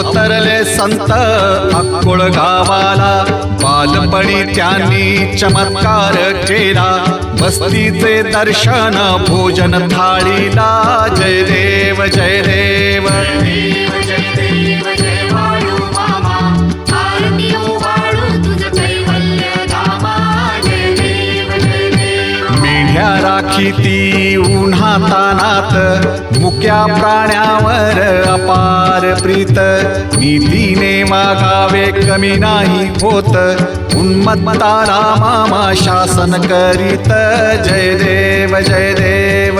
अवतरले संत अक्कोळ गावाला, बालपणी त्यांनी चमत्कार केला, बस्तीचे दर्शन भोजन थाळीला. जय देव जय देव मेढ्या राखीती उन्हातानात, मुक्या प्राण्यावर अपार प्रीत, नीतीने वागावे कमी नाही होत, उन्मत्ताला मामा शासन करीत. जय देव जय देव